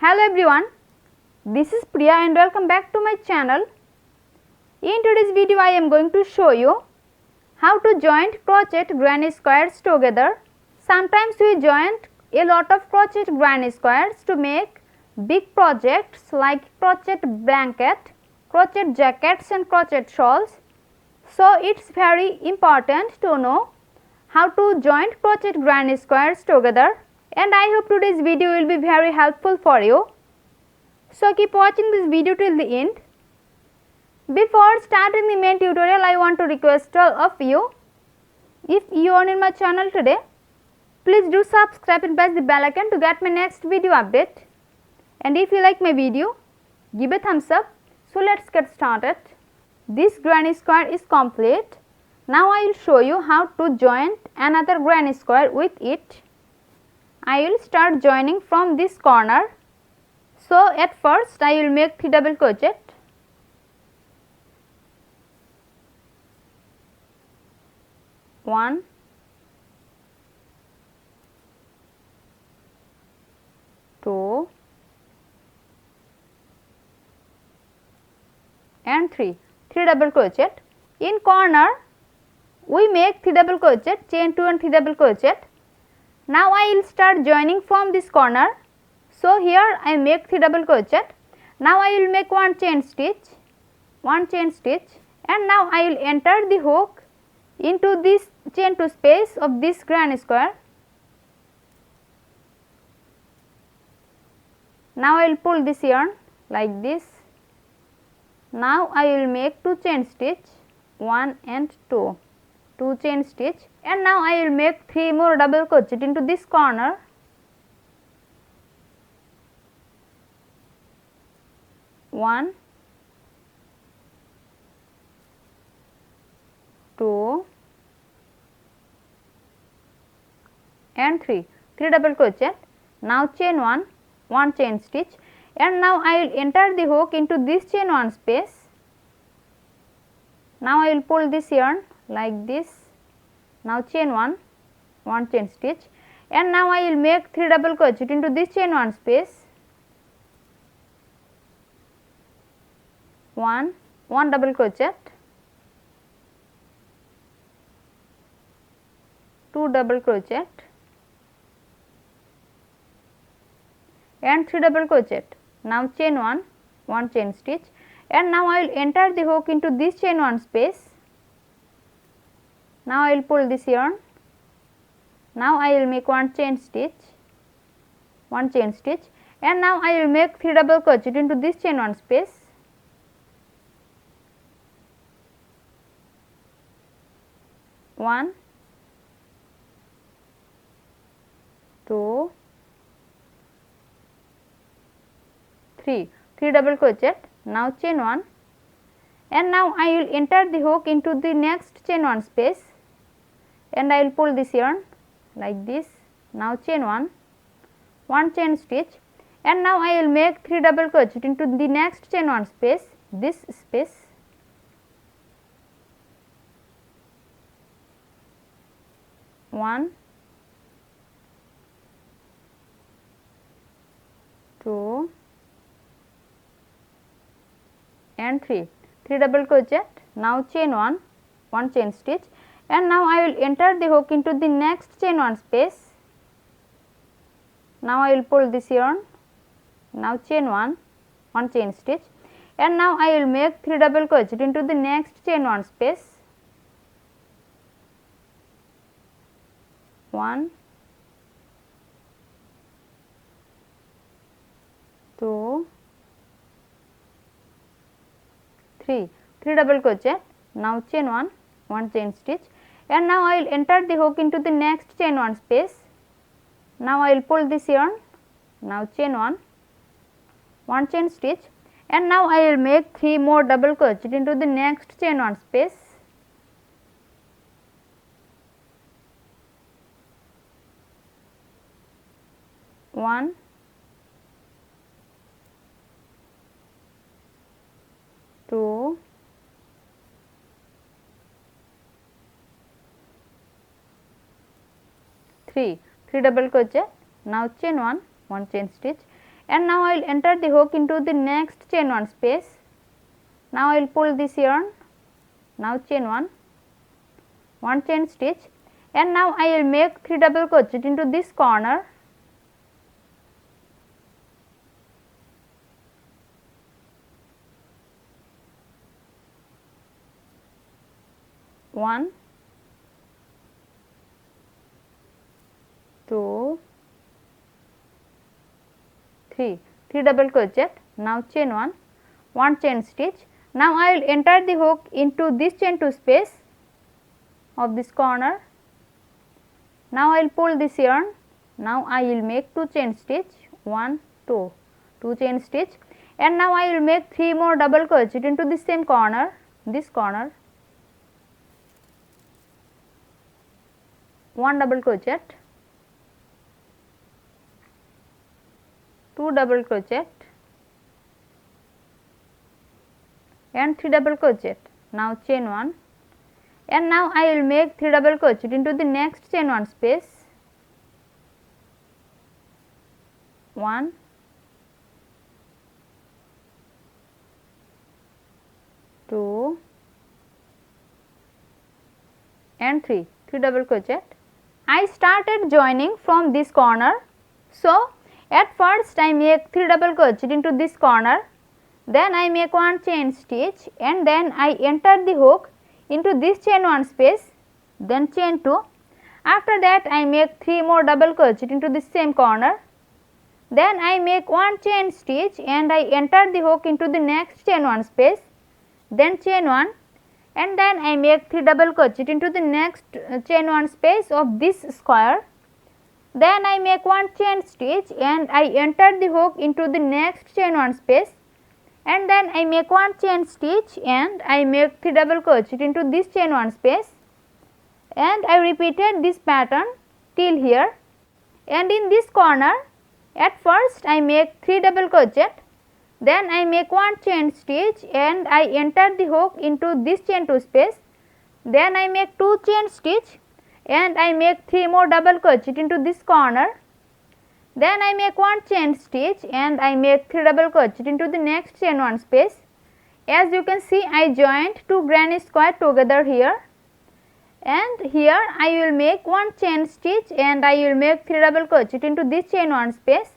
Hello everyone, this is Priya and welcome back to my channel. In today's video I am going to show you how to join crochet granny squares together. Sometimes we join a lot of crochet granny squares to make big projects like crochet blanket, crochet jackets and crochet shawls. So it's very important to know how to join crochet granny squares together, and I hope today's video will be very helpful for you. So keep watching this video till the end. Before starting the main tutorial, I want to request all of you, if you are in my channel today, please do subscribe and press the bell icon to get my next video update. And if you like my video, give a thumbs up. So let's get started. This granny square is complete. Now I will show you how to join another granny square with it. I will start joining from this corner. So at first I will make 3 double crochet. One, two, and 3 double crochet. In corner we make 3 double crochet, chain 2 and 3 double crochet. Now I will start joining from this corner. So here I make 3 double crochet. Now I will make one chain stitch, and now I will enter the hook into this chain 2 space of this granny square. Now I will pull this yarn like this. Now I will make 2 chain stitch, 1 and 2 chain stitch, and now I will make 3 more double crochet into this corner. One, two, and 3 double crochet. Now chain 1 chain stitch, and now I will enter the hook into this chain 1 space. Now I will pull this yarn like this. Now chain 1 chain stitch, and now I will make 3 double crochet into this chain 1 space. One double crochet, 2 double crochet, and 3 double crochet. Now chain 1 chain stitch, and now I will enter the hook into this chain 1 space. Now I will pull this yarn. Now I will make 1 chain stitch, and now I will make 3 double crochet into this chain 1 space. One, two, 3 double crochet. Now chain 1, and now I will enter the hook into the next chain 1 space, and I will pull this yarn like this. Now chain 1 chain stitch, and now I will make 3 double crochet into the next chain 1 space, this space. One, two, and 3 double crochet. Now chain 1 chain stitch, and now I will enter the hook into the next chain 1 space. Now I will pull this yarn. Now chain 1 chain stitch, and now I will make 3 double crochet into the next chain 1 space. One, two, 3 double crochet. Now chain 1 chain stitch, and now I will enter the hook into the next chain 1 space. Now I will pull this yarn. Now chain 1 chain stitch, and now I will make 3 more double crochet into the next chain 1 space. One, two, 3 double crochet. Now chain 1 chain stitch, and now I will enter the hook into the next chain 1 space. Now I will pull this yarn, now chain 1 chain stitch, and now I will make 3 double crochet into this corner. One, 2, 3 double crochet. Now chain 1 chain stitch. Now I will enter the hook into this chain 2 space of this corner. Now I will pull this yarn. Now I will make 2 chain stitch, 1, 2 chain stitch, and now I will make 3 more double crochet into the same corner, this corner. 1 double crochet, 2 double crochet, and 3 double crochet. Now chain 1, and now I will make 3 double crochet into the next chain 1 space. 1, 2, and 3 double crochet. I started joining from this corner. So at first I make 3 double crochet into this corner, then I make 1 chain stitch, and then I enter the hook into this chain 1 space, then chain 2. After that I make 3 more double crochet into the same corner, then I make 1 chain stitch and I enter the hook into the next chain 1 space, then chain 1, and then I make 3 double crochet into the next chain 1 space of this square. Then I make 1 chain stitch and I enter the hook into the next chain 1 space, and then I make 1 chain stitch and I make 3 double crochet into this chain 1 space, and I repeated this pattern till here. And in this corner at first I make 3 double crochet, then I make 1 chain stitch and I enter the hook into this chain 2 space, then I make 2 chain stitch and I make 3 more double crochet into this corner, then I make 1 chain stitch and I make 3 double crochet into the next chain 1 space. As you can see, I joined 2 granny square together here, and here I will make 1 chain stitch and I will make 3 double crochet into this chain 1 space,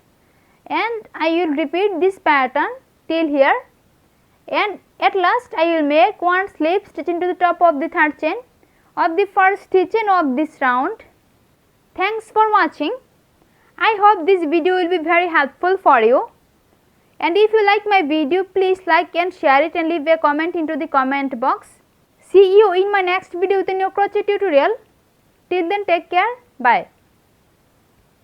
and I will repeat this pattern till here, and at last I will make 1 slip stitch into the top of the third chain of the first chain of this round. Thanks for watching. I hope this video will be very helpful for you, and if you like my video, please like and share it and leave a comment into the comment box. See you in my next video with a new crochet tutorial. Till then, take care. Bye.